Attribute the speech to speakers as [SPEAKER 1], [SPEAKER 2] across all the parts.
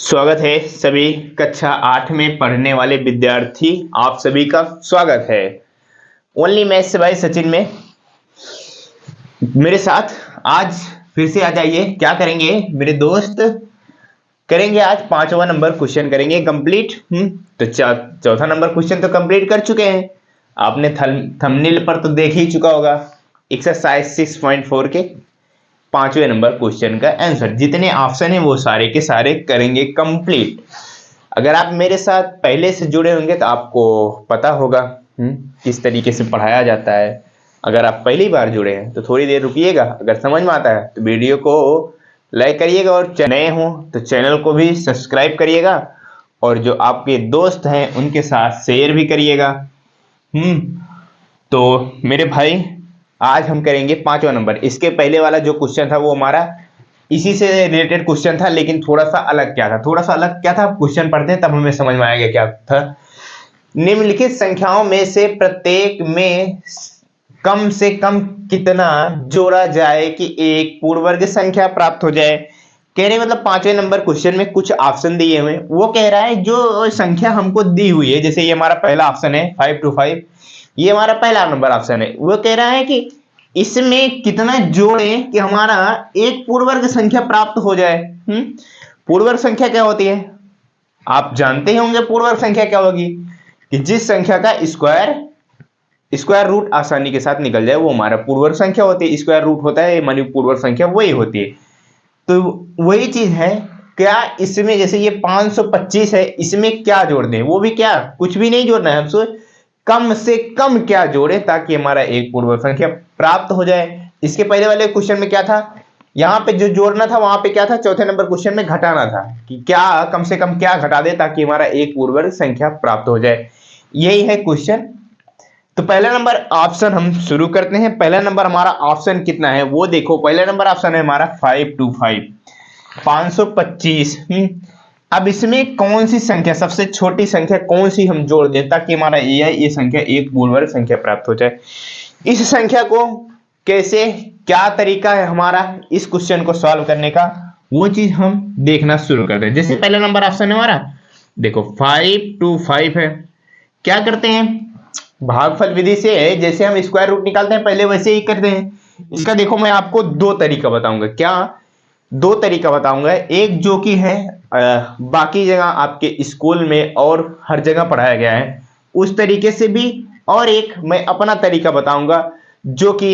[SPEAKER 1] स्वागत है सभी कक्षा 8 में पढ़ने वाले विद्यार्थी। आप सभी का स्वागत है ओनली मैथ्स बाय सचिन में। मेरे साथ आज फिर से आ जाइए। क्या करेंगे मेरे दोस्त? करेंगे आज 5वां नंबर क्वेश्चन करेंगे कंप्लीट। तो चौथा नंबर क्वेश्चन तो कंप्लीट कर चुके हैं। आपने थंबनेल पर तो देख ही चुका होगा। एक्सरसाइज 6.4 के 5वें नंबर क्वेश्चन का आंसर। जितने ऑप्शन है वो सारे के सारे करेंगे कंप्लीट। अगर आप मेरे साथ पहले से जुड़े होंगे तो आपको पता होगा किस तरीके से पढ़ाया जाता है। अगर आप पहली बार जुड़े हैं तो थोड़ी देर रुकिएगा। अगर समझ में आता है तो वीडियो को लाइक करिएगा और नए हो तो चैनल को भी सब्सक्राइब करिएगा और जो आपके दोस्त हैं उनके साथ शेयर भी करिएगा। तो मेरे भाई आज हम करेंगे 5वां नंबर। इसके पहले वाला जो क्वेश्चन था वो हमारा इसी से रिलेटेड क्वेश्चन था, लेकिन थोड़ा सा अलग क्या था क्वेश्चन पढ़ते हैं तब हमें समझ में आएगा क्या था। निम्नलिखित संख्याओं में से प्रत्येक में कम से कम कितना जोड़ा जाए कि एक पूर्ण वर्ग संख्या प्राप्त हो जाए। कहने मतलब 5वें नंबर क्वेश्चन में कुछ ऑप्शन दिए हुए। वो कह रहा है जो संख्या हमको दी हुई है, जैसे ये हमारा पहला ऑप्शन है 525, ये हमारा पहला नंबर ऑप्शन है। वो कह रहा है कि इसमें कितना जोड़ें कि हमारा एक पूर्ण वर्ग संख्या प्राप्त हो जाए। पूर्ण वर्ग संख्या क्या होती है? आप जानते ही होंगे पूर्ण वर्ग संख्या क्या होगी, कि जिस संख्या का स्क्वायर रूट आसानी के साथ निकल जाए वो हमारा पूर्ण वर्ग संख्या होती है। स्क्वायर रूट होता है मानी पूर्ण वर्ग संख्या वही होती है। तो वही चीज है। क्या इसमें जैसे ये 525 है, इसमें क्या जोड़ दें? वो भी क्या, कुछ भी नहीं जोड़ना है हमसे। कम से कम क्या जोड़े ताकि हमारा एक पूर्ण वर्ग संख्या प्राप्त हो जाए। इसके पहले वाले क्वेश्चन में क्या था, यहां पे जो जोड़ना था वहां पे क्या था, चौथे नंबर क्वेश्चन में घटाना था कि क्या कम से कम क्या घटा दे ताकि हमारा एक पूर्ण वर्ग संख्या प्राप्त हो जाए। यही है क्वेश्चन। तो पहला नंबर ऑप्शन हम शुरू करते हैं। पहला नंबर हमारा ऑप्शन कितना है वो देखो। पहला नंबर ऑप्शन है हमारा 525, 525। अब इसमें कौन सी संख्या, सबसे छोटी संख्या कौन सी हम जोड़ दें ताकि हमारा ये संख्या एक पूर्ण वर्ग संख्या प्राप्त हो जाए। इस संख्या को कैसे, क्या तरीका है हमारा इस क्वेश्चन को सॉल्व करने का, वो चीज हम देखना शुरू करते हैं। जैसे पहला नंबर ऑप्शन है हमारा, देखो 525 है। क्या करते हैं, भागफल विधि से जैसे हम स्क्वायर रूट निकालते हैं पहले वैसे ही करते हैं। इसका देखो मैं आपको दो तरीका बताऊंगा। क्या दो तरीका बताऊंगा? एक जो कि है बाकी जगह आपके स्कूल में और हर जगह पढ़ाया गया है उस तरीके से भी, और एक मैं अपना तरीका बताऊंगा जो कि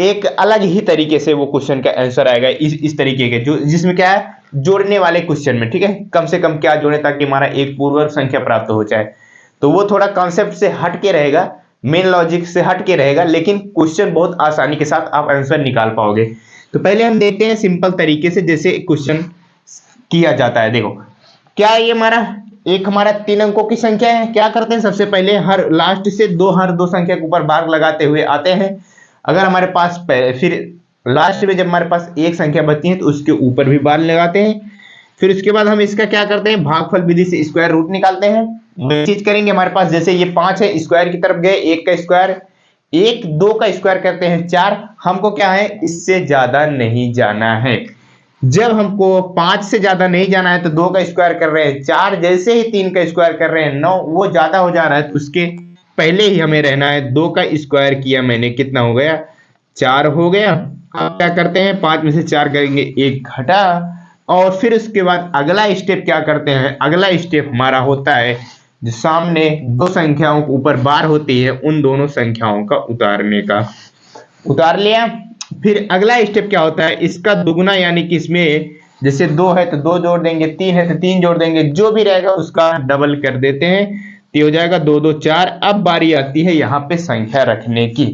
[SPEAKER 1] एक अलग ही तरीके से वो क्वेश्चन का आंसर आएगा इस तरीके के, जो जिसमें क्या है जोड़ने वाले क्वेश्चन में। ठीक है, कम से कम क्या जोड़े ताकि हमारा एक पूर्ण वर्ग संख्या प्राप्त हो जाए। तो वो थोड़ा कॉन्सेप्ट से हट के रहेगा, मेन लॉजिक से हट के रहेगा, लेकिन क्वेश्चन बहुत आसानी के साथ आप आंसर निकाल पाओगे। तो पहले हम देखते हैं सिंपल तरीके से जैसे क्वेश्चन किया जाता है। देखो क्या ये हमारा 3 अंकों की संख्या है। क्या करते हैं, सबसे पहले हर लास्ट से हर दो संख्या के ऊपर बार लगाते हुए आते हैं। अगर हमारे पास फिर लास्ट में जब हमारे पास एक संख्या बचती है तो उसके ऊपर भी बार लगाते हैं। फिर उसके बाद हम इसका क्या करते हैं, भागफल विधि से स्क्वायर रूट निकालते हैं। वही चीज करेंगे। हमारे पास जैसे ये 5 है, स्क्वायर की तरफ गए, 1 का स्क्वायर 1, 2 का स्क्वायर करते हैं 4। हमको क्या है, इससे ज्यादा नहीं जाना है। जब हमको 5 से ज्यादा नहीं जाना है तो 2 का स्क्वायर कर रहे हैं 4, जैसे ही 3 का स्क्वायर कर रहे हैं 9, वो ज्यादा हो जा रहा है तो उसके पहले ही हमें रहना है। 2 का स्क्वायर किया मैंने, कितना हो गया, 4 हो गया। अब क्या करते हैं, 5 में से 4 करेंगे, 1 घटा। और फिर उसके बाद अगला स्टेप क्या करते हैं, अगला स्टेप हमारा होता है जो सामने दो संख्याओं के ऊपर बार होती है उन दोनों संख्याओं का उतारने का। उतार लिया। फिर अगला स्टेप क्या होता है, इसका दुगुना, यानी कि इसमें जैसे 2 है तो 2 जोड़ देंगे, 3 है तो 3 जोड़ देंगे, जो भी रहेगा उसका डबल कर देते हैं तो हो जाएगा 2 2 4। अब बारी आती है यहाँ पे संख्या रखने की।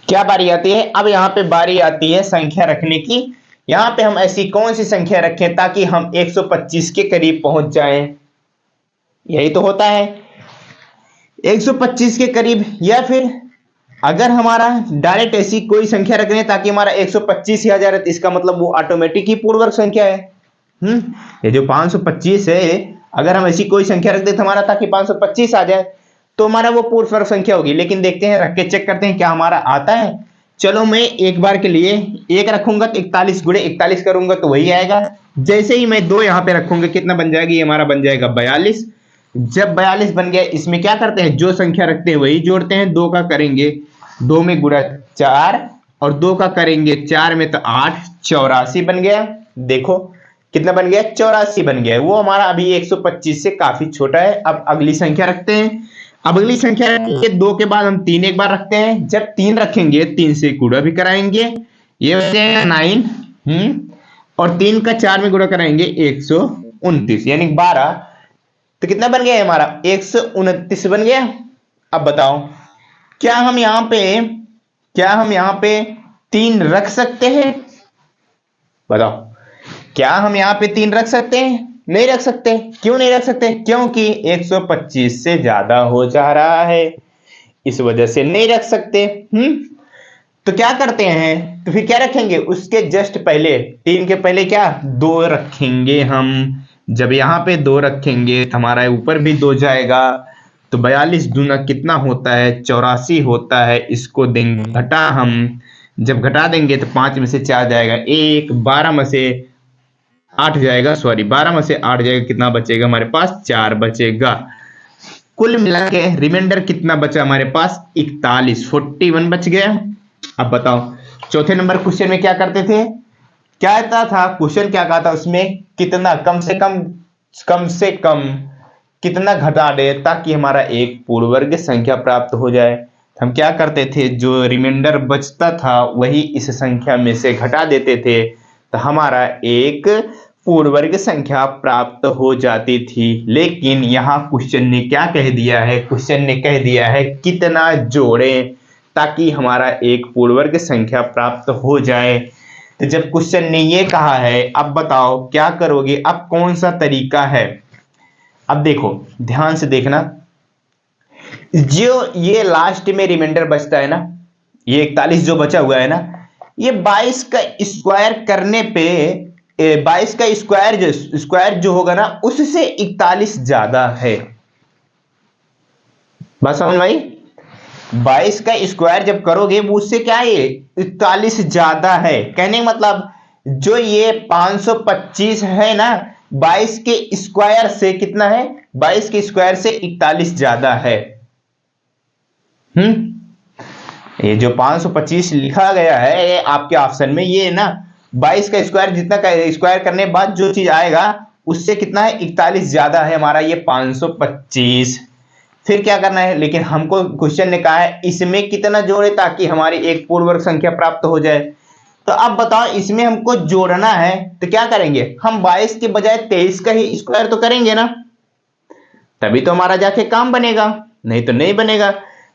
[SPEAKER 1] क्या बारी आती है, अब यहाँ पे बारी आती है संख्या रखने की। यहाँ पे हम ऐसी कौन सी संख्या रखें ताकि हम 125 के करीब पहुंच जाएं। यही तो होता है 125 के करीब, या फिर अगर हमारा डायरेक्ट ऐसी कोई संख्या रख रहे ताकि हमारा 125 ही आ जाए तो इसका मतलब वो ऑटोमेटिक ही पूर्ण वर्ग संख्या है। ये जो 525 है, अगर हम ऐसी कोई संख्या रख देते हमारा ताकि 525 आ जाए तो हमारा वो पूर्ण वर्ग संख्या होगी। लेकिन देखते हैं, रख के चेक करते हैं क्या हमारा आता है। चलो मैं एक बार के लिए एक रखूंगा तो 41 गुणे 41 करूंगा तो वही आएगा। जैसे ही मैं 2 यहाँ पे रखूंगा कितना बन जाएगा, ये हमारा बन जाएगा 42। जब 42 बन गया, इसमें क्या करते हैं, जो संख्या रखते हैं वही जोड़ते हैं। 2 का करेंगे 2 में गुणा 4 और 2 का करेंगे 4 में तो 8, 84 बन गया। देखो कितना बन गया, 84 बन गया। वो हमारा अभी 125 से काफी छोटा है। अब अगली संख्या रखते हैं। अब अगली संख्या रखेंगे 2 के बाद हम 3 एक बार रखते हैं। जब 3 रखेंगे 3 से गुणा भी कराएंगे, ये बन जाएगा 9। और 3 का 4 में गुणा कराएंगे 129 यानी 12। तो कितना बन गया हमारा, 129 बन गया। अब बताओ क्या हम यहाँ पे 3 रख सकते हैं? बताओ क्या हम यहाँ पे 3 रख सकते हैं? नहीं रख सकते। क्यों नहीं रख सकते? क्योंकि 125 से ज्यादा हो जा रहा है, इस वजह से नहीं रख सकते। तो क्या करते हैं, तो फिर क्या रखेंगे, उसके जस्ट पहले 3 के पहले क्या 2 रखेंगे हम। जब यहाँ पे 2 रखेंगे तो हमारा ऊपर भी 2 जाएगा। तो 42 दूना कितना होता है, 84 होता है। इसको देंगे घटा हम। जब घटा देंगे तो 5 में से 4 जाएगा 1, 12 में से 8 जाएगा, सॉरी 12 में से 8 जाएगा, कितना बचेगा हमारे पास, 4 बचेगा। कुल मिला के रिमाइंडर कितना बचा हमारे पास, 41 बच गया। अब बताओ चौथे नंबर क्वेश्चन में क्या करते थे, क्या आता था क्वेश्चन, क्या कहा था उसमें, कितना कम से कम कितना घटा दे ताकि हमारा एक पूर्ण वर्ग संख्या प्राप्त हो जाए। हम क्या करते थे, जो रिमाइंडर बचता था वही इस संख्या में से घटा देते थे तो हमारा एक पूर्ण वर्ग संख्या प्राप्त हो जाती थी। लेकिन यहाँ क्वेश्चन ने क्या कह दिया है, क्वेश्चन ने कह दिया है कितना जोड़ें ताकि हमारा एक पूर्ण वर्ग संख्या प्राप्त हो जाए। तो जब क्वेश्चन ने ये कहा है, अब बताओ क्या करोगे, अब कौन सा तरीका है। अब देखो ध्यान से देखना, जो ये लास्ट में रिमाइंडर बचता है ना, ये 41 जो बचा हुआ है ना, ये 22 का स्क्वायर करने पे 22 का स्क्वायर जो होगा ना उससे 41 ज्यादा है। बस समझ भाई, 22 का स्क्वायर जब करोगे वो उससे क्या है, 41 ज्यादा है। कहने का मतलब जो ये 525 है ना, 22 के स्क्वायर से कितना है, 22 के स्क्वायर से 41 ज्यादा है। ये जो 525 लिखा गया है ये आपके ऑप्शन में, ये ना 22 का स्क्वायर जितना का स्क्वायर करने के बाद जो चीज आएगा उससे कितना है, 41 ज्यादा है हमारा ये 525। फिर क्या करना है, लेकिन हमको क्वेश्चन ने कहा है इसमें कितना जोड़े ताकि हमारी एक पूर्ण वर्ग संख्या प्राप्त हो जाए। तो अब बताओ इसमें हमको जोड़ना है तो क्या करेंगे, हम 22 के बजाय 23 का ही स्क्वायर तो करेंगे ना, तभी तो हमारा जाके काम बनेगा, नहीं तो नहीं बनेगा।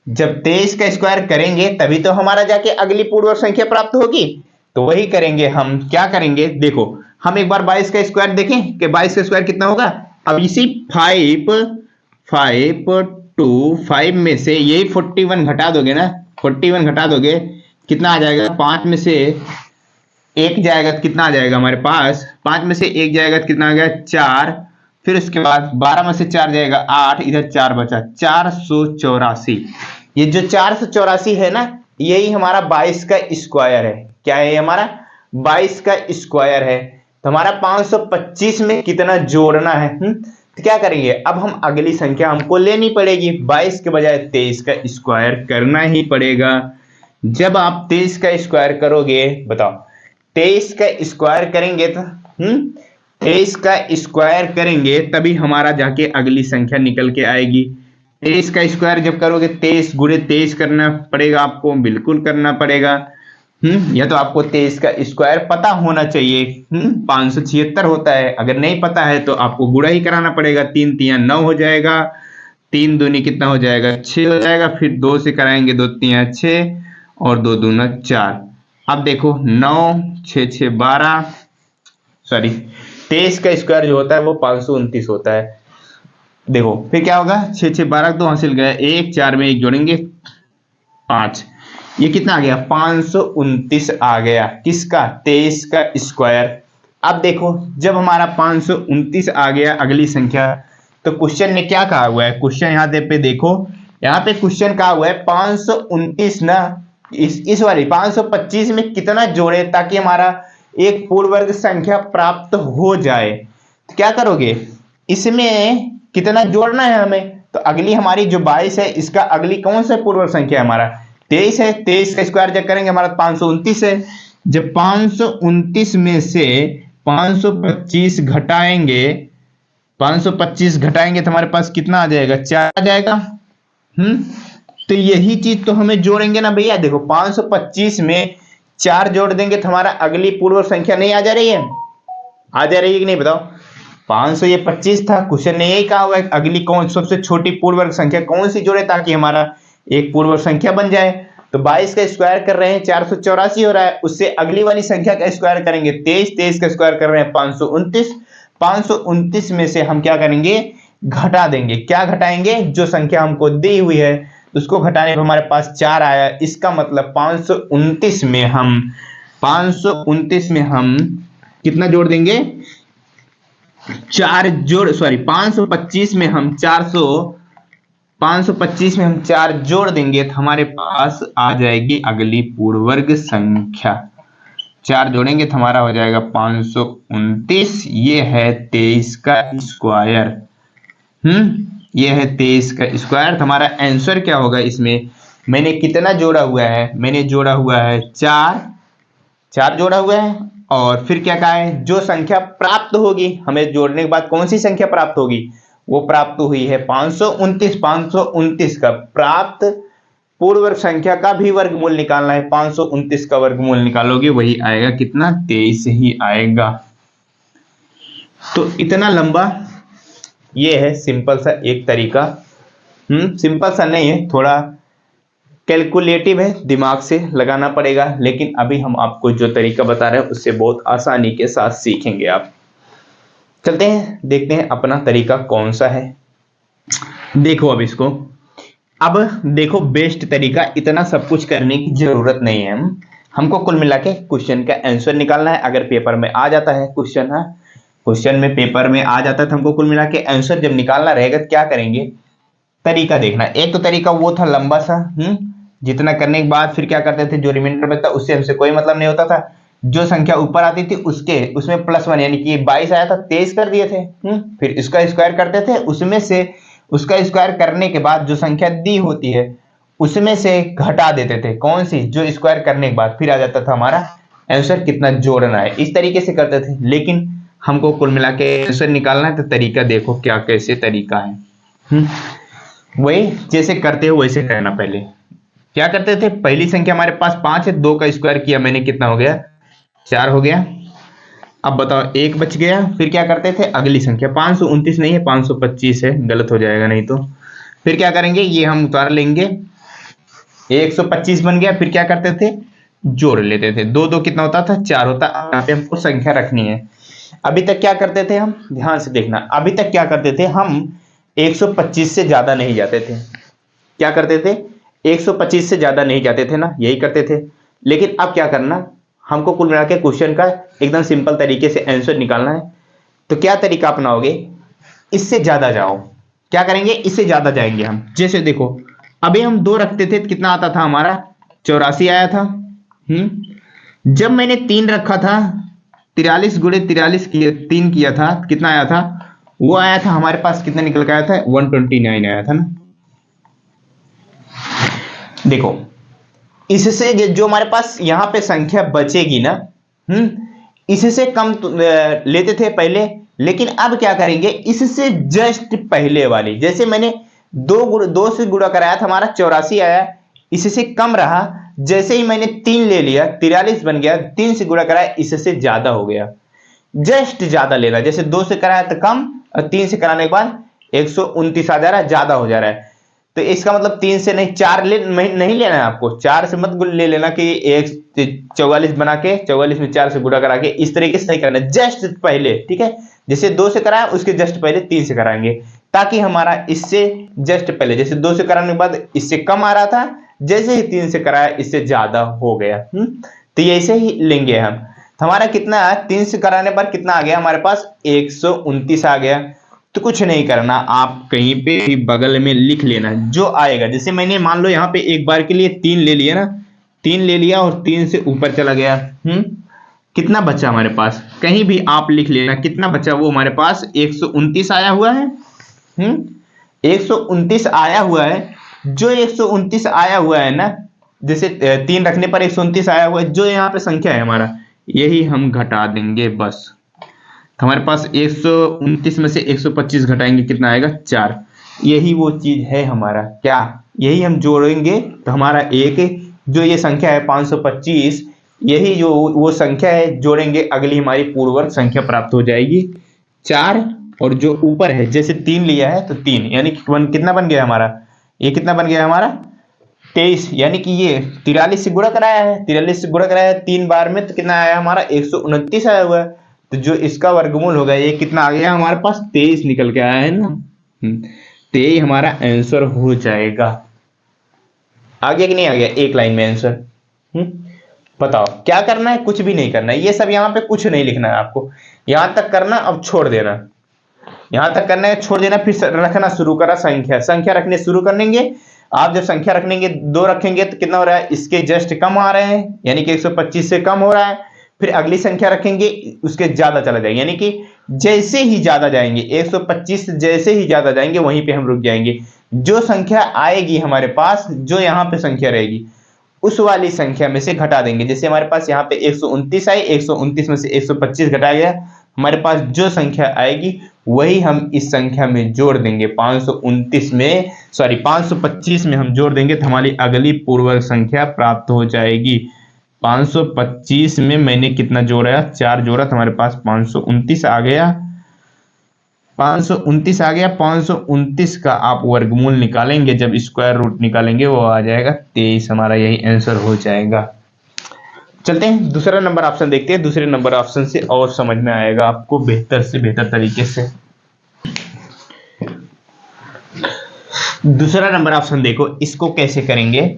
[SPEAKER 1] जब 23 का स्क्वायर करेंगे तभी तो हमारा जाके अगली पूर्ण वर्ग संख्या प्राप्त होगी। तो वही करेंगे हम, क्या करेंगे देखो, हम एक बार 22 का स्क्वायर देखें कि 22 का स्क्वायर कितना होगा। अब इसी 5 में से यही 41 घटा दोगे ना, 41 घटा दोगे कितना आ जाएगा, 5 में से 1 जाएगा तो कितना आ जाएगा हमारे पास, 5 में से 1 जाएगा तो कितना आ गया 4, फिर उसके बाद 12 में से 4 जाएगा 8, इधर 4 बचा 484। ये जो 484 है ना, यही हमारा 22 का स्क्वायर है। क्या है हमारा 22 का स्क्वायर है। तो हमारा 525 में कितना जोड़ना है, तो क्या करेंगे, अब हम अगली संख्या हमको लेनी पड़ेगी, 22 के बजाय 23 का स्क्वायर करना ही पड़ेगा। जब आप 23 का स्क्वायर करोगे, बताओ 23 का स्क्वायर करेंगे तो 23 का स्क्वायर करेंगे तभी हमारा जाके अगली संख्या निकल के आएगी। 23 का स्क्वायर जब करोगे 23 गुणे 23 करना पड़ेगा आपको, बिल्कुल करना पड़ेगा। या तो आपको 23 का स्क्वायर पता होना चाहिए, 576 होता है। अगर नहीं पता है तो आपको गुणा ही कराना पड़ेगा, 3 3 9 हो जाएगा, 3 दूनी कितना हो जाएगा 6 हो जाएगा, फिर 2 से कराएंगे 2 3 6 और 2 दूना 4। अब देखो 9 6 6 12, सॉरी 23 का स्क्वायर जो होता है वो 529 होता है। देखो फिर क्या होगा, 6 6 12 2 हासिल गया, 1 4 में 1 जोड़ेंगे 5, ये कितना आ गया 529 आ गया, किसका 23 का स्क्वायर। अब देखो जब हमारा 529 आ गया अगली संख्या, तो क्वेश्चन ने क्या कहा हुआ है, क्वेश्चन यहाँ पे देखो, यहाँ पे क्वेश्चन कहा हुआ है 529 ना इस वाली 525 में कितना जोड़े ताकि हमारा एक पूर्ण वर्ग संख्या प्राप्त हो जाए। तो क्या करोगे, इसमें कितना जोड़ना है हमें, तो अगली हमारी जो 22 है इसका अगली कौन सा पूर्ण वर्ग संख्या है हमारा 23 है। 23 का स्क्वायर जब करेंगे हमारा 529 है। जब 529 में से 525 घटाएंगे, 525 घटाएंगे तो हमारे पास कितना आ जाएगा, 4 आ जाएगा। तो यही चीज तो हमें जोड़ेंगे ना भैया। देखो 525 में 4 जोड़ देंगे तो हमारा अगली पूर्ण संख्या नहीं आ जा रही है, आ जा रही है कि नहीं बताओ। 500 ये 25 था, क्वेश्चन ने यही कहा हुआ है अगली कौन सबसे छोटी पूर्ण वर्ग संख्या कौन सी जोड़े ताकि हमारा एक पूर्ण वर्ग संख्या बन जाए। तो 22 का स्क्वायर कर रहे हैं 484 हो रहा है, उससे अगली वाली संख्या का स्क्वायर करेंगे 23, 23 का स्क्वायर कर रहे हैं 529। 529 में से हम क्या करेंगे, घटा देंगे। क्या घटाएंगे, जो संख्या हमको दी हुई है उसको घटाने पर हमारे पास 4 आया। इसका मतलब 529 में हम कितना जोड़ देंगे, 4 जोड़, सॉरी 525 में हम 525 में हम 4 जोड़ देंगे तो हमारे पास आ जाएगी अगली पूर्ण वर्ग संख्या। 4 जोड़ेंगे तो हमारा हो जाएगा 529। ये है 23 का स्क्वायर। ये है 23 का स्क्वायर। तो हमारा आंसर क्या होगा, इसमें मैंने कितना जोड़ा हुआ है, मैंने जोड़ा हुआ है 4 जोड़ा हुआ है। और फिर क्या कहा है, जो संख्या प्राप्त होगी हमें जोड़ने के बाद कौन सी संख्या प्राप्त होगी, वो प्राप्त हुई है 529। 529 का प्राप्त पूर्ण वर्ग संख्या का भी वर्गमूल निकालना है। 529 का वर्गमूल निकालोगे वही आएगा कितना, 23 ही आएगा। तो इतना लंबा ये है सिंपल सा एक तरीका। सिंपल सा नहीं है, थोड़ा कैलकुलेटिव है, दिमाग से लगाना पड़ेगा, लेकिन अभी हम आपको जो तरीका बता रहे हैं उससे बहुत आसानी के साथ सीखेंगे आप। चलते हैं देखते हैं अपना तरीका कौन सा है। देखो अब इसको, अब देखो बेस्ट तरीका, इतना सब कुछ करने की जरूरत नहीं है। हमको कुल मिला के क्वेश्चन का आंसर निकालना है। अगर पेपर में आ जाता है क्वेश्चन, है क्वेश्चन में पेपर में आ जाता है तो हमको कुल मिला के आंसर जब निकालना रहेगा तो क्या करेंगे, तरीका देखना। एक तो तरीका वो था लंबा सा, जितना करने के बाद फिर क्या करते थे, जो रिमाइंडर बचता उससे हमसे कोई मतलब नहीं होता था। जो संख्या ऊपर आती थी उसके उसमें +1 यानी कि 22 आया था 23 कर दिए थे। फिर इसका स्क्वायर करते थे, उसमें से उसका स्क्वायर करने के बाद जो संख्या दी होती है उसमें से घटा देते थे, कौन सी, जो स्क्वायर करने के बाद फिर आ जाता था हमारा आंसर कितना जोड़ना है। इस तरीके से करते थे, लेकिन हमको कुल मिला के आंसर निकालना है तो तरीका देखो क्या कैसे तरीका है। वही जैसे करते हो वैसे करना। पहले क्या करते थे, पहली संख्या हमारे पास 5 है, 2 का स्क्वायर किया मैंने, कितना हो गया, 4 हो गया। अब बताओ 1 बच गया। फिर क्या करते थे, अगली संख्या 529 नहीं है 525 है, गलत हो जाएगा नहीं तो। फिर क्या करेंगे, ये हम उतार लेंगे, 125 बन गया। फिर क्या करते थे, जोड़ लेते थे, 2 2 कितना होता था, 4 होता। यहाँ पे हमको संख्या रखनी है। अभी तक क्या करते थे हम, ध्यान से देखना, अभी तक क्या करते थे हम, 125 से ज्यादा नहीं जाते थे। क्या करते थे, 125 से ज्यादा नहीं जाते थे ना, यही करते थे। लेकिन अब क्या करना, हमको कुल मिला के क्वेश्चन का एकदम सिंपल तरीके से आंसर निकालना है। तो क्या तरीका अपनाओगे, इससे ज्यादा जाओ। क्या करेंगे, इससे ज्यादा जाएंगे हम। जैसे देखो अभी हम 2 रखते थे तो कितना आता था हमारा, 84 आया था। जब मैंने 3 रखा था, 43 गुणे 43 किया, 3 किया था, कितना आया था, वो आया था हमारे पास, कितना निकल के आया था, 129 आया था ना। देखो इससे जो हमारे पास यहां पे संख्या बचेगी ना, इससे कम लेते थे पहले, लेकिन अब क्या करेंगे, इससे जस्ट पहले वाली, जैसे मैंने 2 से गुणा कराया था हमारा 84 आया, इससे कम रहा। जैसे ही मैंने 3 ले लिया 43 बन गया, 3 से गुणा कराया इससे ज्यादा हो गया। जस्ट ज्यादा लेना, जैसे 2 से कराया तो कम और 3 से कराने के बाद 129 आ जा रहा है, ज्यादा हो जा रहा है। तो इसका मतलब 3 से नहीं 4 नहीं लेना है आपको, 4 से मत ले लेना कि 44 बना के 44 में 4 से गुणा करा के, इस तरीके से नहीं करना, जस्ट पहले, ठीक है। जैसे 2 से कराया उसके जस्ट पहले 3 से कराएंगे, ताकि हमारा इससे जस्ट पहले, जैसे 2 से कराने के बाद इससे कम आ रहा था, जैसे ही 3 से कराया इससे ज्यादा हो गया। तो ये ऐसे ही लेंगे हम। तो हमारा कितना, 3 से कराने पर कितना आ गया हमारे पास, 129 आ गया। तो कुछ नहीं करना, आप कहीं पे भी बगल में लिख लेना जो आएगा। जैसे मैंने मान लो यहाँ पे एक बार के लिए 3 ले लिया ना, 3 ले लिया और 3 से ऊपर चला गया। कितना बचा हमारे पास, कहीं भी आप लिख लेना कितना बचा, वो हमारे पास 129 आया हुआ है। 129 आया हुआ है। जो 129 आया हुआ है ना, जैसे 3 रखने पर 129 आया हुआ है, जो यहाँ पे संख्या है हमारा, यही हम घटा देंगे बस। हमारे पास 129 में से 125 घटाएंगे, कितना आएगा 4। यही वो चीज है हमारा, क्या यही हम जोड़ेंगे तो हमारा एक जो ये संख्या है 525, यही जो वो संख्या है जोड़ेंगे, अगली हमारी पूर्ववर्ग संख्या प्राप्त हो जाएगी 4। और जो ऊपर है जैसे 3 लिया है तो 3, यानी कितना बन गया हमारा, ये कितना बन गया हमारा 23, यानी कि ये 43 से गुणा कराया है, 43 से गुणा कराया है 3 बार में, तो कितना आया हमारा 129 आया हुआ है। तो जो इसका वर्गमूल होगा ये कितना आ गया हमारे पास 23 निकल के आया है ना। तो यही हमारा आंसर हो जाएगा। आ गया कि नहीं आ गया, एक लाइन में आंसर। बताओ क्या करना है, कुछ भी नहीं करना है, ये सब यहाँ पे कुछ नहीं लिखना है आपको, यहां तक करना, अब छोड़ देना, यहां तक करना है, छोड़ देना, फिर रखना शुरू करा संख्या रखने शुरू कर देंगे। आप जब संख्या रखेंगे 2 रखेंगे तो कितना हो रहा है, इसके जस्ट कम आ रहे हैं, यानी कि 125 से कम हो रहा है। फिर अगली संख्या रखेंगे उसके ज्यादा चला जाएगा, यानी कि जैसे ही ज्यादा जाएंगे 125 जैसे ही ज्यादा जाएंगे वहीं पे हम रुक जाएंगे। जो संख्या आएगी हमारे पास, जो यहाँ पे संख्या रहेगी उस वाली संख्या में से घटा देंगे। जैसे हमारे पास यहाँ पे 129 आई, 129 में से 125 घटाया गया, हमारे पास जो संख्या आएगी वही हम इस संख्या में जोड़ देंगे। 525 में हम जोड़ देंगे तो हमारी अगली पूर्ववर्ग संख्या प्राप्त हो जाएगी। 525 में मैंने कितना जोड़ा, 4 जोड़ा, तो हमारे पास 529 आ गया। 529 आ गया। 529 का आप वर्गमूल निकालेंगे, जब स्क्वायर रूट निकालेंगे वो आ जाएगा 23, हमारा यही आंसर हो जाएगा। चलते हैं दूसरा नंबर ऑप्शन देखते हैं, दूसरे नंबर ऑप्शन से और समझ में आएगा आपको बेहतर से बेहतर तरीके से। दूसरा नंबर ऑप्शन देखो, इसको कैसे करेंगे,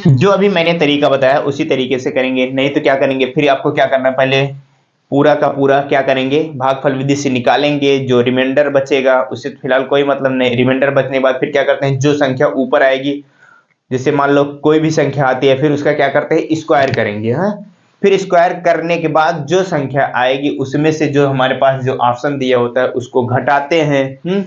[SPEAKER 1] जो अभी मैंने तरीका बताया उसी तरीके से करेंगे, नहीं तो क्या करेंगे, फिर आपको क्या करना है, पहले पूरा का पूरा क्या करेंगे, भागफल विधि से निकालेंगे, जो रिमाइंडर बचेगा उससे फिलहाल कोई मतलब नहीं। रिमाइंडर बचने के बाद फिर क्या करते हैं, जो संख्या ऊपर आएगी, जैसे मान लो कोई भी संख्या आती है, फिर उसका क्या करते हैं, स्क्वायर करेंगे। हाँ, फिर स्क्वायर करने के बाद जो संख्या आएगी उसमें से जो हमारे पास जो ऑप्शन दिया होता है उसको घटाते हैं।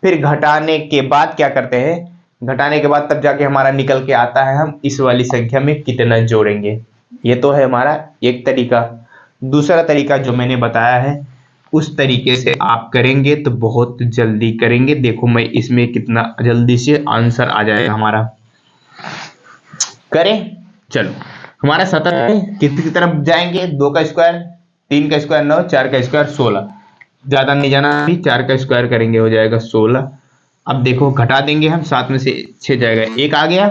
[SPEAKER 1] फिर घटाने के बाद क्या करते हैं, घटाने के बाद तब जाके हमारा निकल के आता है हम इस वाली संख्या में कितना जोड़ेंगे। ये तो है हमारा एक तरीका। दूसरा तरीका जो मैंने बताया है उस तरीके से आप करेंगे तो बहुत जल्दी करेंगे। देखो मैं इसमें कितना जल्दी से आंसर आ जाएगा हमारा। करें, चलो हमारा 17 है, कितनी तरफ जाएंगे, 2 का स्क्वायर, 3 का स्क्वायर 9, 4 का स्क्वायर 16, ज्यादा नहीं जाना, 4 का स्क्वायर करेंगे हो जाएगा 16। अब देखो घटा देंगे हम, 7 में से 6 जाएगा, 1 आ गया।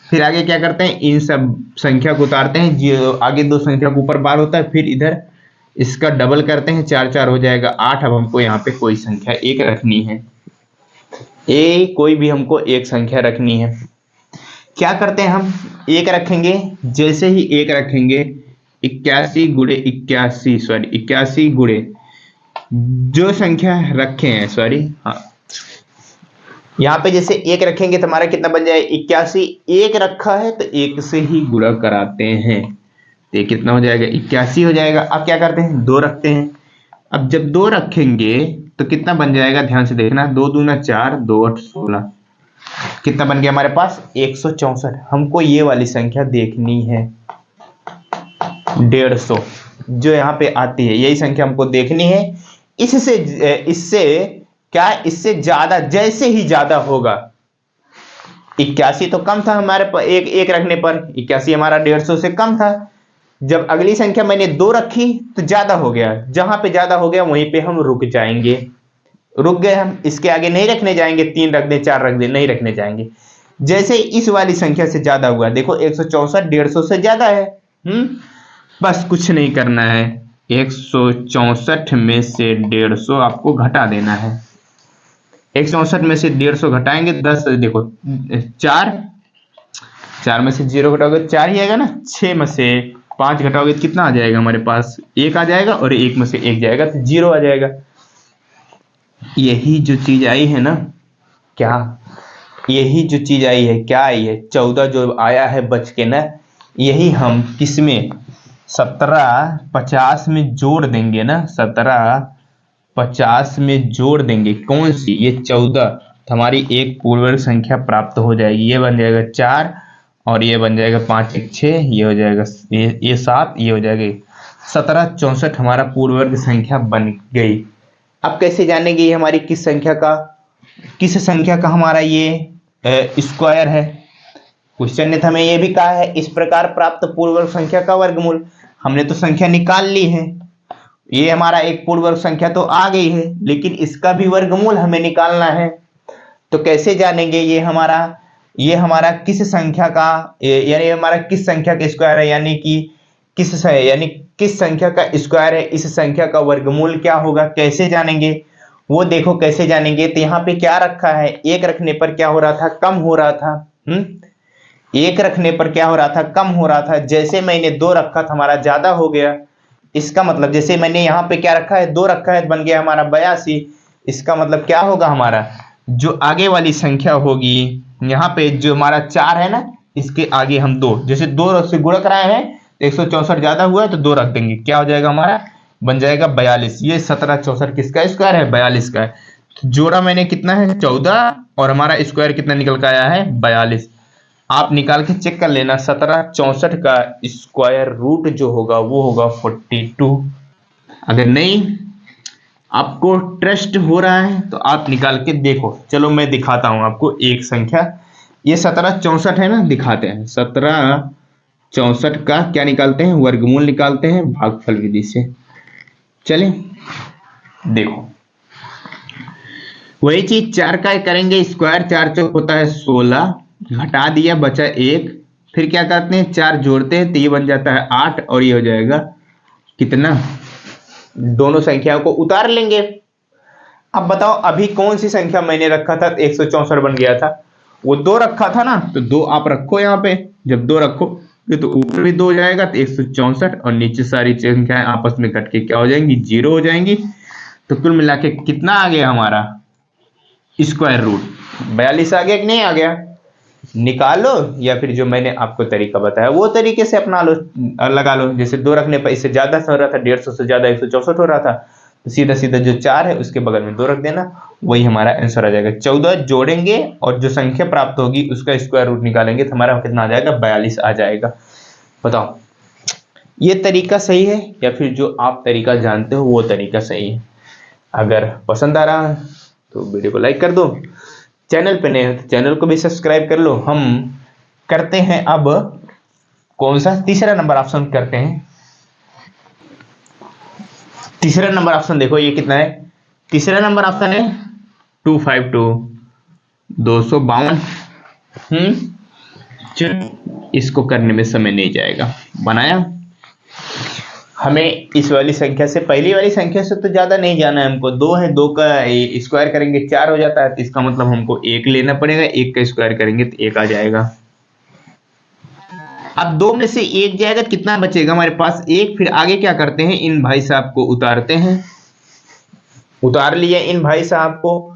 [SPEAKER 1] फिर आगे क्या करते हैं, इन सब संख्या को उतारते हैं, जो आगे 2 संख्या को ऊपर बार होता है, फिर इधर इसका डबल करते हैं, 4 4 हो जाएगा 8। अब हमको यहाँ पे कोई संख्या एक रखनी है, कोई भी हमको एक संख्या रखनी है। क्या करते हैं हम, एक रखेंगे, जैसे ही एक रखेंगे 81 गुणे 81, सॉरी 81 गुणे जो संख्या रखे हैं, सॉरी हाँ, यहाँ पे जैसे एक रखेंगे तो हमारा कितना बन जाए 81। एक रखा है तो एक से ही गुणा कराते हैं, तो ये कितना हो जाएगा 81 हो जाएगा। अब क्या करते हैं, 2 रखते हैं। अब जब 2 रखेंगे तो कितना बन जाएगा, ध्यान से देखना, 2 दूना 4, 2 8 16, कितना बन गया हमारे पास 164। हमको ये वाली संख्या देखनी है 150, जो यहाँ पे आती है यही संख्या हमको देखनी है। इससे क्या, इससे ज्यादा, जैसे ही ज्यादा होगा, 81 तो कम था हमारे पर, एक रखने पर 81 हमारा 150 से कम था। जब अगली संख्या मैंने 2 रखी तो ज्यादा हो गया, जहां पे ज्यादा हो गया वहीं पे हम रुक जाएंगे। रुक गए हम, इसके आगे नहीं रखने जाएंगे, 3 रख दे 4 रख दे, नहीं रखने जाएंगे। जैसे इस वाली संख्या से ज्यादा हुआ, देखो 164 150 से ज्यादा है, बस कुछ नहीं करना है, 164 में से 150 आपको घटा देना है। 164 में से 150 घटाएंगे 10, देखो 4 में से 0 घटाओगे 4 ही आएगा ना, 6 में से 5 घटाओगे कितना आ जाएगा हमारे पास, 1 आ जाएगा, और 1 में से 1 जाएगा तो 0 आ जाएगा। यही जो चीज आई है ना, क्या यही जो चीज आई है, क्या आई है, 14 जो आया है बच के ना, यही हम किसमें 1750 में जोड़ देंगे ना, 1750 में जोड़ देंगे। कौन सी, ये 14, हमारी एक पूर्ण संख्या प्राप्त हो जाएगी। ये बन जाएगा 4 और ये बन जाएगा 5 1 6, ये हो जाएगा ये 7, ये हो जाएगा 1764 हमारा पूर्ण वर्ग संख्या बन गई। अब कैसे जानेंगे ये हमारी किस संख्या का हमारा ये स्क्वायर है। क्वेश्चन ने तो हमें ये भी कहा है इस प्रकार प्राप्त पूर्ण वर्ग संख्या का वर्गमूल। हमने तो संख्या निकाल ली है, ये हमारा एक पूर्ण वर्ग संख्या तो आ गई है, लेकिन इसका भी वर्गमूल हमें निकालना है। तो कैसे जानेंगे ये हमारा किस संख्या का, यानी हमारा किस संख्या का स्क्वायर है, यानी किस संख्या का स्क्वायर है, इस संख्या का वर्गमूल क्या होगा, कैसे जानेंगे वो देखो। कैसे जानेंगे, तो यहाँ पे क्या रखा है, एक रखने पर क्या हो रहा था, कम हो रहा था। एक रखने पर क्या हो रहा था, कम हो रहा था। जैसे मैंने 2 रखा था हमारा ज्यादा हो गया। इसका मतलब जैसे मैंने यहाँ पे क्या रखा है, 2 रखा है, बन गया हमारा 82। इसका मतलब क्या होगा, हमारा जो आगे वाली संख्या होगी, यहाँ पे जो हमारा 4 है ना, इसके आगे हम 2, जैसे 2 से गुणा कराए हैं, 164 ज्यादा हुआ है तो 2 रख देंगे, क्या हो जाएगा हमारा, बन जाएगा 42। ये 1764 किसका स्क्वायर है, 42 का है। जोड़ा मैंने कितना है, 14, और हमारा स्क्वायर कितना निकल के आया है, 42। आप निकाल के चेक कर लेना, 1764 का स्क्वायर रूट जो होगा वो होगा 42। अगर नहीं आपको ट्रस्ट हो रहा है तो आप निकाल के देखो। चलो मैं दिखाता हूं आपको एक संख्या, ये 1764 है ना, दिखाते हैं। 1764 का क्या निकालते हैं, वर्गमूल निकालते हैं भागफल विधि से। चलिए देखो, वही चीज 4 का करेंगे स्क्वायर, 4 चौक होता है 16, घटा दिया बचा 1, फिर क्या करते हैं 4 जोड़ते हैं तो ये बन जाता है 8, और ये हो जाएगा कितना, दोनों संख्याओं को उतार लेंगे। अब बताओ अभी कौन सी संख्या मैंने रखा था 164 बन गया था, वो 2 रखा था ना, तो 2 आप रखो यहाँ पे। जब 2 रखोगे तो ऊपर भी 2 हो जाएगा, तो 164, और नीचे सारी संख्याएं आपस में घट के क्या हो जाएंगी, 0 हो जाएंगी। तो कुल मिला के कितना आ गया हमारा स्क्वायर रूट, 42 आ गया कि नहीं आ गया। निकालो, या फिर जो मैंने आपको तरीका बताया वो तरीके से अपना लो, लगा लो। जैसे 2 रखने पर इससे ज्यादा हो रहा था, 150 से ज्यादा 164 हो रहा था, तो सीधा सीधा जो 4 है उसके बगल में 2 रख देना, वही हमारा आंसर आ जाएगा। 14 जोड़ेंगे और जो संख्या प्राप्त होगी उसका स्क्वायर रूट निकालेंगे तो हमारा कितना आ जाएगा, 42 आ जाएगा। बताओ ये तरीका सही है या फिर जो आप तरीका जानते हो वो तरीका सही है। अगर पसंद आ रहा है तो वीडियो को लाइक कर दो, चैनल पे नए हो तो चैनल को भी सब्सक्राइब कर लो। हम करते हैं अब कौन सा, तीसरा नंबर ऑप्शन करते हैं। तीसरा नंबर ऑप्शन देखो ये कितना है, तीसरा नंबर ऑप्शन है 252, 252। इसको करने में समय नहीं जाएगा, बनाया। हमें इस वाली संख्या से, पहली वाली संख्या से तो ज्यादा नहीं जाना है हमको, 2 है, 2 का स्क्वायर करेंगे 4 हो जाता है, तो इसका मतलब हमको 1 लेना पड़ेगा, 1 का स्क्वायर करेंगे तो 1 आ जाएगा। अब 2 में से 1 जाएगा तो कितना बचेगा हमारे पास, 1। फिर आगे क्या करते हैं, इन भाई साहब को उतारते हैं, उतार लिया इन भाई साहब को।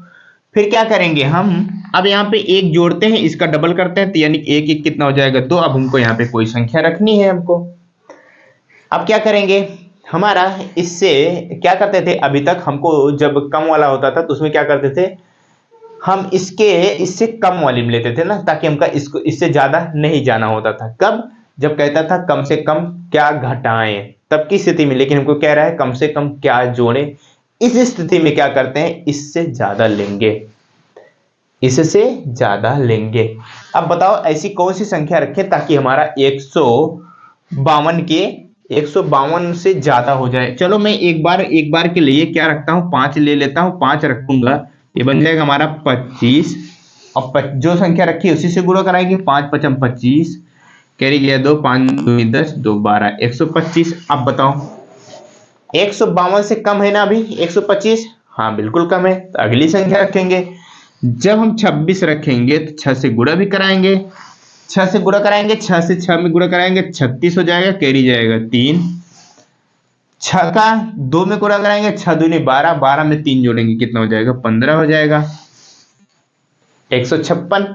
[SPEAKER 1] फिर क्या करेंगे हम, अब यहाँ पे 1 जोड़ते हैं, इसका डबल करते हैं, तो यानी 1 1 कितना हो जाएगा, 2। अब हमको यहाँ पे कोई संख्या रखनी है हमको। अब क्या करेंगे, हमारा इससे क्या करते थे, अभी तक हमको जब कम वाला होता था तो उसमें क्या करते थे, हम इससे कम वाली में लेते थे ना, ताकि हमका इससे ज्यादा नहीं जाना होता था। कब, जब कहता था कम से कम क्या घटाएं, तब की स्थिति में। लेकिन हमको कह रहा है कम से कम क्या जोड़ें, इस स्थिति में क्या करते हैं, इससे ज्यादा लेंगे, इससे ज्यादा लेंगे। अब बताओ ऐसी कौन सी संख्या रखें ताकि हमारा 152 से ज्यादा हो जाए। चलो मैं एक बार के लिए क्या रखता हूं, 5 ले लेता हूं, 5 रखूंगा, ये बन जाएगा हमारा 25। और जो संख्या रखी है उसी से गुणा कराएंगे, 5 5 25, कैरी गया 2, 5 2 10 2 12, 125। अब बताओ 152 से कम है ना अभी 125, हाँ बिल्कुल कम है, तो अगली संख्या रखेंगे। जब हम 26 रखेंगे तो 6 से गुणा भी कराएंगे, 6 से गुणा कराएंगे, 6 से 6 में गुणा कराएंगे, 36 हो जाएगा, कैरी जाएगा 3। 6 का 2 में गुणा कराएंगे, 6 दूनी 12, 12 में 3 जोड़ेंगे, कितना हो जाएगा, 15 हो जाएगा। 156,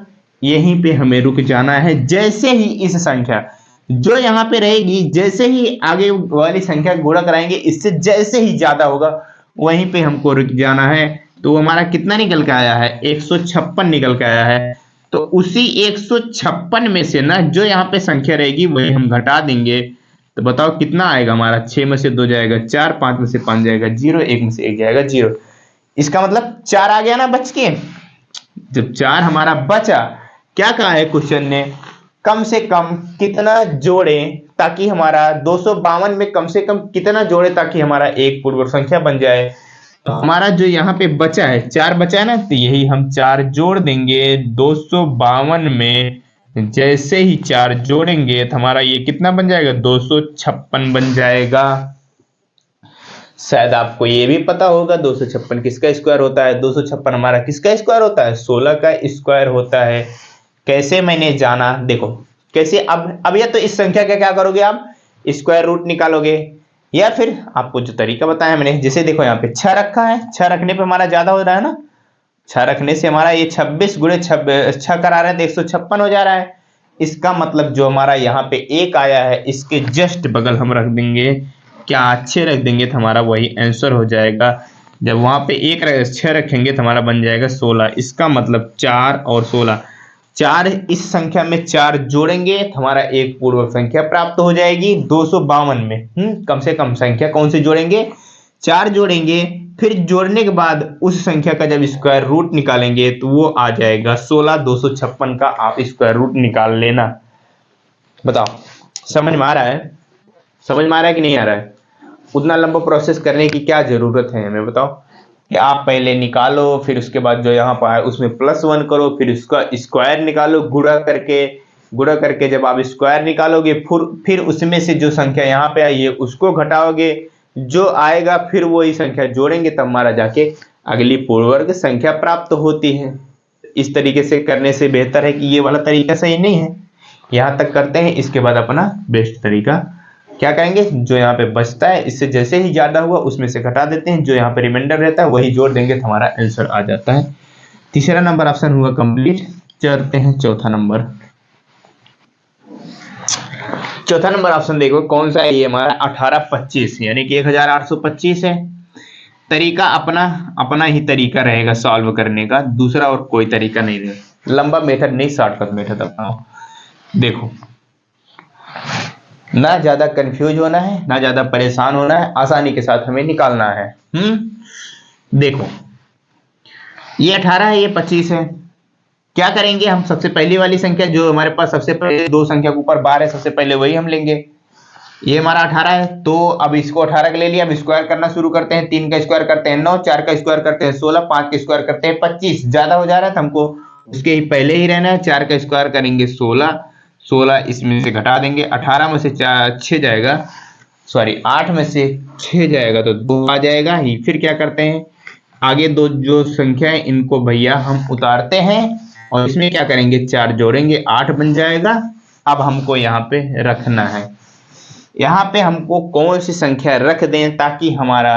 [SPEAKER 1] यहीं पे हमें रुक जाना है। जैसे ही इस संख्या जो यहाँ पे रहेगी, जैसे ही आगे वाली संख्या गुणा कराएंगे इससे जैसे ही ज्यादा होगा वहीं पे हमको रुक जाना है। तो हमारा कितना निकल के आया है, 156 निकल के आया है। तो उसी 156 में से ना जो यहाँ पे संख्या रहेगी वही हम घटा देंगे। तो बताओ कितना आएगा हमारा, 6 में से 2 जाएगा 4, 5 में से 5 जाएगा 0, 1 में से 1 जाएगा 0। इसका मतलब 4 आ गया ना बच के। जब 4 हमारा बचा, क्या कहा है क्वेश्चन ने, कम से कम कितना जोड़े ताकि हमारा 252 में कम से कम कितना जोड़े ताकि हमारा एक पूर्ण संख्या बन जाए। तो हमारा जो यहाँ पे बचा है 4 बचा है ना, तो यही हम 4 जोड़ देंगे 252 में। जैसे ही 4 जोड़ेंगे तो हमारा ये कितना बन जाएगा, 256 बन जाएगा। शायद आपको ये भी पता होगा 256 किसका स्क्वायर होता है। 256 हमारा किसका स्क्वायर होता है, 16 का स्क्वायर होता है। कैसे मैंने जाना, देखो कैसे। अब या तो इस संख्या का क्या करोगे आप, स्क्वायर रूट निकालोगे, या फिर आपको जो तरीका बताया मैंने, जैसे देखो यहाँ पे 6 रखा है, 6 रखने पे हमारा ज्यादा हो रहा है ना, 6 रखने से हमारा ये 26 गुणे 6 करा रहे हैं तो 156 हो जा रहा है। इसका मतलब जो हमारा यहाँ पे 1 आया है इसके जस्ट बगल हम रख देंगे, क्या 6 रख देंगे तो हमारा वही आंसर हो जाएगा। जब वहां पे 6 रखेंगे तो हमारा बन जाएगा 16। इसका मतलब 4 और 16, 4 इस संख्या में 4 जोड़ेंगे तो हमारा एक पूर्व संख्या प्राप्त हो जाएगी 252 में। कम से कम संख्या कौन से जोड़ेंगे, 4 जोड़ेंगे। फिर जोड़ने के बाद उस संख्या का जब स्क्वायर रूट निकालेंगे तो वो आ जाएगा 16। 256 का आप स्क्वायर रूट निकाल लेना। बताओ समझ में आ रहा है, समझ में आ रहा है कि नहीं आ रहा है। उतना लंबा प्रोसेस करने की क्या जरूरत है हमें, बताओ कि आप पहले निकालो, फिर उसके बाद जो यहाँ पर है उसमें +1 करो, फिर उसका स्क्वायर निकालो गुणा करके जब आप स्क्वायर निकालोगे फिर उसमें से जो संख्या यहाँ पे आई है उसको घटाओगे, जो आएगा फिर वही संख्या जोड़ेंगे तब हमारा जाके अगली पूर्ण वर्ग संख्या प्राप्त होती है। इस तरीके से करने से बेहतर है कि ये वाला तरीका सही नहीं है, यहाँ तक करते हैं। इसके बाद अपना बेस्ट तरीका क्या करेंगे, जो यहाँ पे बचता है इससे जैसे ही ज्यादा हुआ उसमें से घटा देते हैं, जो यहाँ पे रिमाइंडर रहता है वही जोड़ देंगे तो हमारा आंसर आ जाता है। तीसरा नंबर ऑप्शन हुआ कंप्लीट। चलते हैं चौथा नंबर। चौथा नंबर ऑप्शन देखो कौन सा है, ये हमारा 1825 यानी कि 1825 है। तरीका अपना अपना ही तरीका रहेगा सॉल्व करने का, दूसरा और कोई तरीका नहीं रहेगा। लंबा मेथड नहीं, शॉर्टकट मेथड अपनाओ। देखो ना ज्यादा कंफ्यूज होना है ना ज्यादा परेशान होना है, आसानी के साथ हमें निकालना है। देखो ये 18 है, ये 25 है। क्या करेंगे हम, सबसे पहली वाली संख्या जो हमारे पास सबसे पहले दो संख्या के ऊपर बार है सबसे पहले वही हम लेंगे। ये हमारा 18 है तो अब इसको 18 के ले लिया। अब स्क्वायर करना शुरू करते हैं। 3 का स्क्वायर करते हैं 9, 4 का स्क्वायर करते हैं 16, 5 का स्क्वायर करते हैं 25। ज्यादा हो जा रहा है तो हमको उसके ही पहले ही रहना है। 4 का स्क्वायर करेंगे 16, 16 इसमें से घटा देंगे, 18 में से 6 जाएगा, सॉरी 8 में से 6 जाएगा तो 2 आ जाएगा ही। फिर क्या करते हैं, आगे दो जो संख्या है इनको भैया हम उतारते हैं और इसमें क्या करेंगे 4 जोड़ेंगे 8 बन जाएगा। अब हमको यहाँ पे रखना है, यहाँ पे हमको कौन सी संख्या रख दें ताकि हमारा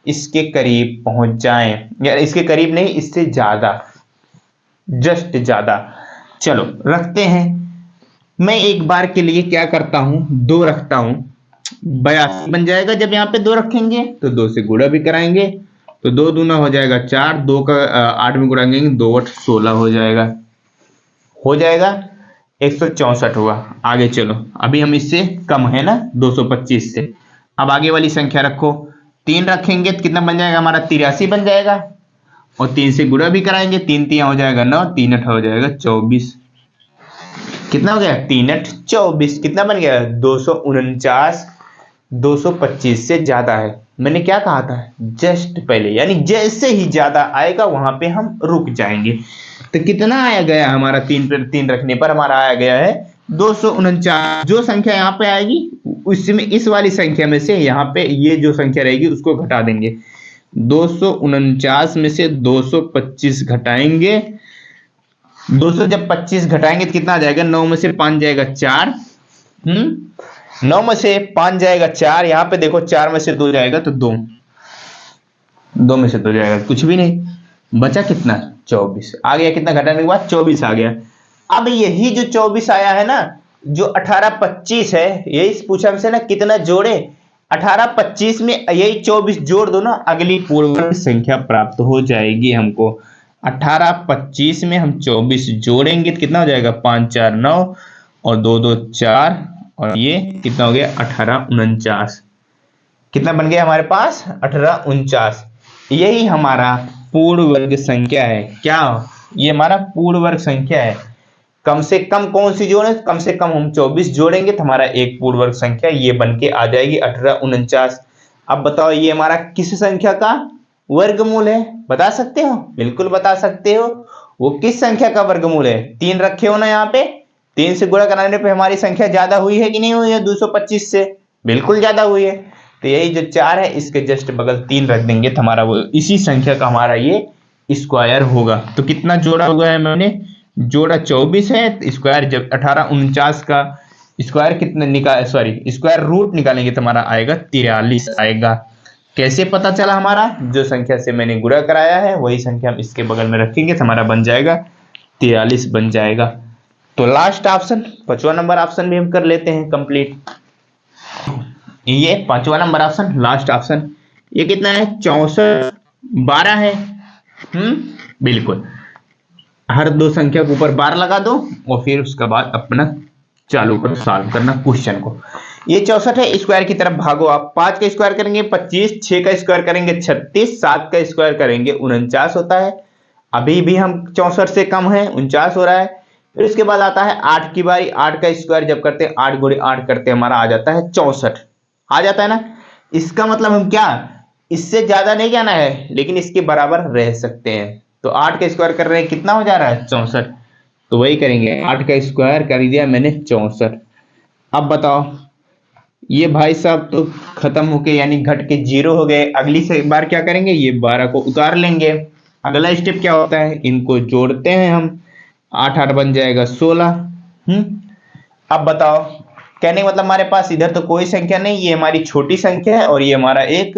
[SPEAKER 1] इसके करीब पहुंच जाए, या इसके करीब नहीं इससे ज्यादा, जस्ट ज्यादा। चलो रखते हैं। मैं एक बार के लिए क्या करता हूं, 2 रखता हूं, 82 बन जाएगा। जब यहाँ पे 2 रखेंगे तो 2 से गुणा भी कराएंगे तो 2 दूना हो जाएगा 4, 2 का 8 में गुणाएंगे 2 8 16 हो जाएगा, 164 हुआ। आगे चलो, अभी हम इससे कम है ना 225 से। अब आगे वाली संख्या रखो, 3 रखेंगे तो कितना बन जाएगा हमारा 83 बन जाएगा, और 3 से गुणा भी कराएंगे, 3 3 हो जाएगा 9, 3 8 हो जाएगा 24। कितना हो गया 3 8 24, कितना बन गया 249। 225 से ज्यादा है, मैंने क्या कहा था जस्ट पहले, यानी जैसे ही ज्यादा आएगा वहां पे हम रुक जाएंगे। तो कितना आया गया हमारा 3 पर 3 रखने पर हमारा आया गया है 249। जो संख्या यहाँ पे आएगी उसमें इस वाली संख्या में से यहाँ पे ये जो संख्या रहेगी उसको घटा देंगे। 249 में से 225 घटाएंगे, 200 जब 25 घटाएंगे तो कितना आ जाएगा, 9 में से 5 जाएगा 4, 9 में से 5 जाएगा 4, यहाँ पे देखो 4 में से 2 जाएगा तो 2 में से 2 जाएगा कुछ भी नहीं, बचा कितना 24 आ गया, कितना घटाने के बाद 24 आ गया। अब यही जो 24 आया है ना, जो 18 25 है, यही पूछा हमसे ना कितना जोड़े, 18 25 में यही 24 जोड़ दो ना, अगली पूर्ण वर्ग संख्या प्राप्त हो जाएगी हमको। 18 25 में हम 24 जोड़ेंगे तो कितना हो जाएगा, 5 4 9 और 2 2 4 और ये कितना हो गया 18 49। कितना बन गया हमारे पास 18 49। यही हमारा पूर्ण वर्ग संख्या है। क्या ये हमारा पूर्ण वर्ग संख्या है। कम से कम कौन सी जोड़े, कम से कम हम 24 जोड़ेंगे तो हमारा एक पूर्ण वर्ग संख्या ये बन के आ जाएगी 18 49। अब बताओ ये हमारा किस संख्या का वर्गमूल है, बता सकते हो? बिल्कुल बता सकते हो। वो किस संख्या का वर्गमूल है? 3 रखे हो ना यहाँ पे, 3 से गुणा कराने पे हमारी संख्या ज्यादा हुई है कि नहीं हुई है 225 से? बिल्कुल ज्यादा हुई है। तो यही जो 4 है इसके जस्ट बगल 3 रख देंगे तो हमारा वो इसी संख्या का हमारा ये स्क्वायर होगा। तो कितना जोड़ा हुआ है मैंने, जोड़ा 24 है, स्क्वायर जब 18 49 का स्क्वायर कितना निकाल, सॉरी स्क्वायर रूट निकालेंगे तो हमारा आएगा 43 आएगा। कैसे पता चला? हमारा जो संख्या से मैंने गुणा कराया है वही संख्या हम इसके बगल में रखेंगे तो हमारा बन जाएगा 43 बन जाएगा। तो लास्ट ऑप्शन 5वां नंबर ऑप्शन भी हम कर लेते हैं कंप्लीट। ये 5वां नंबर ऑप्शन लास्ट ऑप्शन, ये कितना है 64 12 है। बिल्कुल, हर दो संख्या के ऊपर 12 लगा दो और फिर उसके बाद अपना चालू करो सॉल्व करना क्वेश्चन को। ये 64 है, स्क्वायर की तरफ भागो आप। 5 का स्क्वायर करेंगे 25, 6 का स्क्वायर करेंगे 36, 7 का स्क्वायर करेंगे 49 होता है। अभी भी हम 64 से कम है, 49 हो रहा है। फिर उसके बाद आता है 8 की बारी। 8 का स्क्वायर जब करते हैं 8 गुणे 8 करते हैं हमारा आ जाता है 64, आ जाता है ना। इसका मतलब हम क्या, इससे ज्यादा नहीं जाना है लेकिन इसके बराबर रह सकते हैं। तो 8 का स्क्वायर कर रहे हैं कितना हो जा रहा है 64, तो वही करेंगे 8 का स्क्वायर कर दिया मैंने 64। अब बताओ ये भाई साहब तो खत्म होके यानी घट के 0 हो गए। अगली से बार क्या करेंगे, ये 12 को उतार लेंगे। अगला स्टेप क्या होता है, इनको जोड़ते हैं हम, 8 8 बन जाएगा 16। अब बताओ, कहने का मतलब हमारे पास इधर तो कोई संख्या नहीं, ये हमारी छोटी संख्या है और ये हमारा एक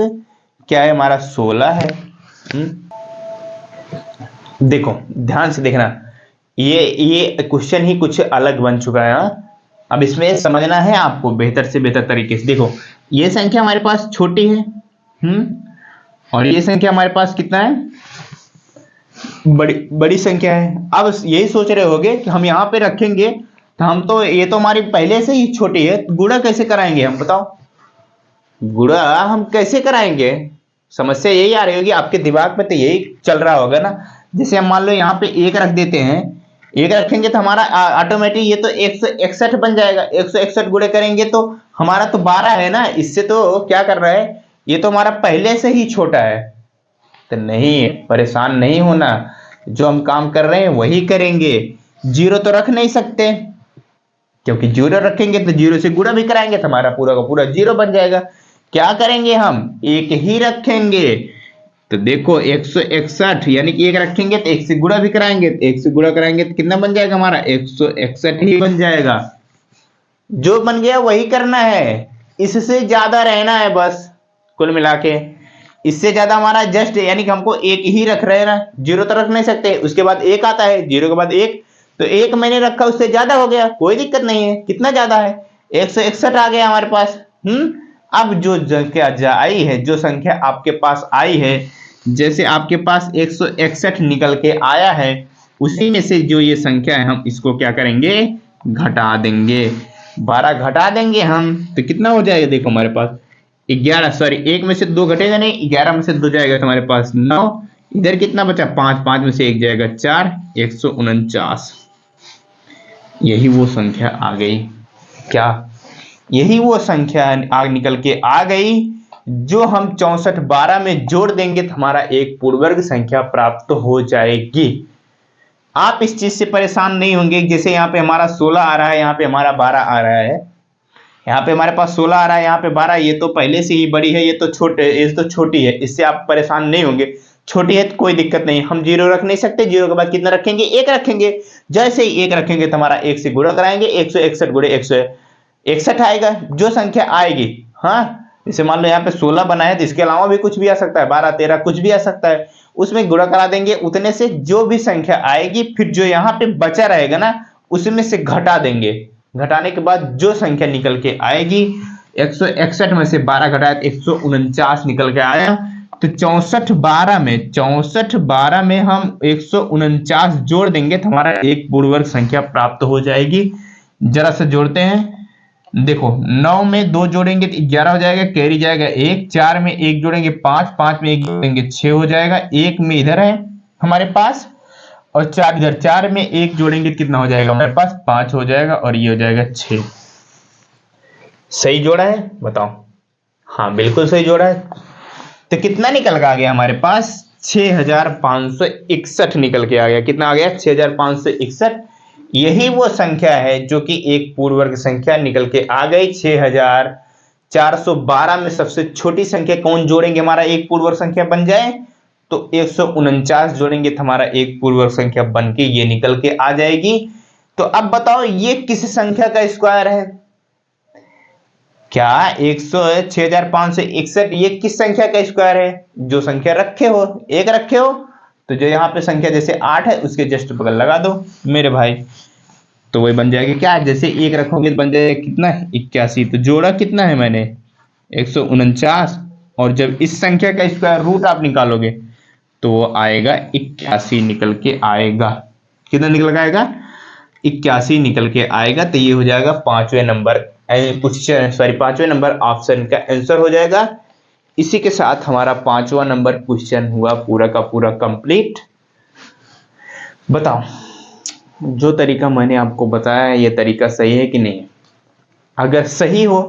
[SPEAKER 1] क्या है, हमारा 16 है। देखो ध्यान से देखना, ये क्वेश्चन ही कुछ अलग बन चुका है। अब इसमें समझना है आपको बेहतर से बेहतर तरीके से। देखो ये संख्या हमारे पास छोटी है, और ये संख्या हमारे पास कितना है, बड़ी बड़ी संख्या है। अब यही सोच रहे होगे कि हम यहाँ पे रखेंगे तो हम तो, ये तो हमारी पहले से ही छोटी है, गुणा कैसे कराएंगे हम बताओ? गुणा हम कैसे कराएंगे, समस्या यही आ रही होगी आपके दिमाग में, तो यही चल रहा होगा ना। जैसे हम मान लो यहाँ पे 1 रख देते हैं, 1 रखेंगे तो हमारा ऑटोमेटिक ये तो 161 बन जाएगा। 161 गुणे करेंगे तो हमारा तो 12 है ना, इससे तो क्या कर रहा है, ये तो हमारा पहले से ही छोटा है। तो नहीं, परेशान नहीं होना, जो हम काम कर रहे हैं वही करेंगे। 0 तो रख नहीं सकते, क्योंकि 0 रखेंगे तो 0 से गुणा भी कराएंगे तो हमारा पूरा का पूरा 0 बन जाएगा। क्या करेंगे हम, 1 ही रखेंगे। तो देखो 161 यानी कि 1 रखेंगे तो 1 से गुणा भी कराएंगे, 1 से गुणा कराएंगे तो कितना बन जाएगा हमारा 161 ही बन जाएगा। जो बन गया वही करना है, इससे ज्यादा रहना है बस। कुल मिला के इससे ज्यादा हमारा जस्ट यानी कि हमको 1 ही रख रहे हैं ना, 0 तो रख नहीं सकते। उसके बाद 1 आता है, 0 के बाद 1, तो 1 मैंने रखा उससे ज्यादा हो गया, कोई दिक्कत नहीं है। कितना ज्यादा है, 161 आ गया हमारे पास। अब जो संख्या आई है, जो संख्या आपके पास आई है, जैसे आपके पास 161 निकल के आया है, उसी में से जो ये संख्या है हम इसको क्या करेंगे, घटा देंगे। 12 घटा देंगे हम तो कितना हो जाएगा, देखो हमारे पास 11, सॉरी 1 में से 2 घटेगा नहीं, 11 में से 2 जाएगा तो हमारे पास 9। इधर कितना बचा 5, 5 में से 1 जाएगा 4, 149। यही वो संख्या आ गई। क्या यही वो संख्या आग निकल के आ गई जो हम 64 12 में जोड़ देंगे तो हमारा एक पूर्ण वर्ग संख्या प्राप्त हो जाएगी। आप इस चीज से परेशान नहीं होंगे। जैसे यहाँ पे हमारा 16 आ रहा है, यहाँ पे हमारा 12 आ रहा है, यहाँ पे हमारे पास 16 आ रहा है, यहाँ पे 12, ये तो पहले से ही बड़ी है, ये तो छोटी है, इससे आप परेशान नहीं होंगे। छोटी है तो कोई दिक्कत नहीं, हम 0 रख नहीं सकते, 0 के बाद कितना रखेंगे, 1 रखेंगे। जैसे ही 1 रखेंगे तो हमारा 1 से गुणा कराएंगे, 161 गुणे 161 आएगा जो संख्या आएगी। हाँ, जैसे मान लो यहाँ पे 16 बना है तो इसके अलावा भी कुछ भी आ सकता है, 12 13 कुछ भी आ सकता है, उसमें गुणा करा देंगे, उतने से जो भी संख्या आएगी फिर जो यहाँ पे बचा रहेगा ना उसमें से घटा देंगे, घटाने के बाद जो संख्या निकल के आएगी 161 में से 12 घटाया तो 149 निकल के आया। तो 64 12 में हम 149 जोड़ देंगे तो हमारा एक पूर्ण वर्ग संख्या प्राप्त हो जाएगी। जरा से जोड़ते हैं, देखो 9 में 2 जोड़ेंगे तो 11 हो जाएगा, कैरी जाएगा 1, 4 में 1 जोड़ेंगे 5, 5 में 1 जोड़ेंगे 6 हो जाएगा, 1 में इधर है हमारे पास और 4 इधर, 4 में 1 जोड़ेंगे कितना हो जाएगा हमारे पास 5 हो जाएगा और ये हो जाएगा 6। सही जोड़ा है बताओ? हाँ बिल्कुल सही जोड़ा है। तो कितना निकल के आ गया हमारे पास 6561 निकल के आ गया। कितना आ गया 6561। यही वो संख्या है जो कि एक पूर्ण वर्ग संख्या निकल के आ गई। 6412 में सबसे छोटी संख्या कौन जोड़ेंगे हमारा एक पूर्ण वर्ग संख्या बन जाए तो 149 जोड़ेंगे तो हमारा एक पूर्ण वर्ग संख्या बन के ये निकल के आ जाएगी। तो अब बताओ ये किस संख्या का स्क्वायर है? क्या 6561 ये किस संख्या का स्क्वायर है? जो संख्या रखे हो, एक रखे हो तो जो यहाँ पे संख्या जैसे 8 है उसके जस्ट बगल लगा दो मेरे भाई, तो वही बन जाएगा। क्या जैसे एक रखोगे तो बन जाएगा कितना 81। तो जोड़ा कितना है मैंने 149 और जब इस संख्या का स्क्वायर रूट आप निकालोगे तो वो आएगा 81 निकल के आएगा। कितना निकल के आएगा 81 निकल के आएगा। तो ये हो जाएगा पांचवें नंबर पांचवें नंबर ऑप्शन का आंसर हो जाएगा। इसी के साथ हमारा पांचवा नंबर क्वेश्चन हुआ पूरा का पूरा कंप्लीट। बताओ जो तरीका मैंने आपको बताया ये तरीका सही है कि नहीं? अगर सही हो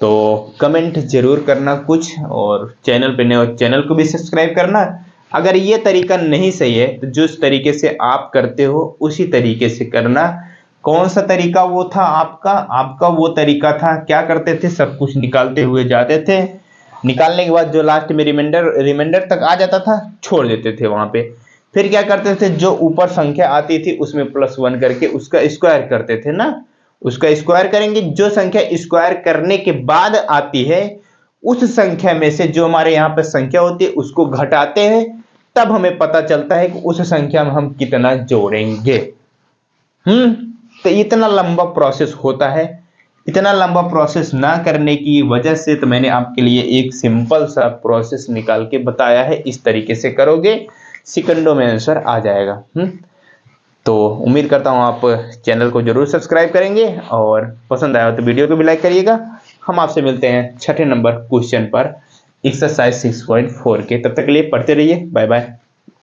[SPEAKER 1] तो कमेंट जरूर करना कुछ, और चैनल पे नए हो चैनल को भी सब्सक्राइब करना। अगर ये तरीका नहीं सही है तो जिस तरीके से आप करते हो उसी तरीके से करना। कौन सा तरीका वो था आपका वो तरीका था, क्या करते थे सब कुछ निकालते हुए जाते थे, निकालने के बाद जो लास्ट में रिमाइंडर तक आ जाता था छोड़ देते थे वहां पे। फिर क्या करते थे जो ऊपर संख्या आती थी उसमें +1 करके उसका स्क्वायर करते थे ना, उसका स्क्वायर करेंगे। जो संख्या स्क्वायर करने के बाद आती है उस संख्या में से जो हमारे यहाँ पे संख्या होती है उसको घटाते हैं, तब हमें पता चलता है कि उस संख्या में हम कितना जोड़ेंगे। तो इतना लंबा प्रोसेस होता है। इतना लंबा प्रोसेस ना करने की वजह से तो मैंने आपके लिए एक सिंपल सा प्रोसेस निकाल के बताया है। इस तरीके से करोगे सेकंडों में आंसर आ जाएगा। तो उम्मीद करता हूँ आप चैनल को जरूर सब्सक्राइब करेंगे और पसंद आया तो वीडियो को भी लाइक करिएगा। हम आपसे मिलते हैं छठे नंबर क्वेश्चन पर एक्सरसाइज 6.4 के। तब तक के लिए पढ़ते रहिए। Bye bye.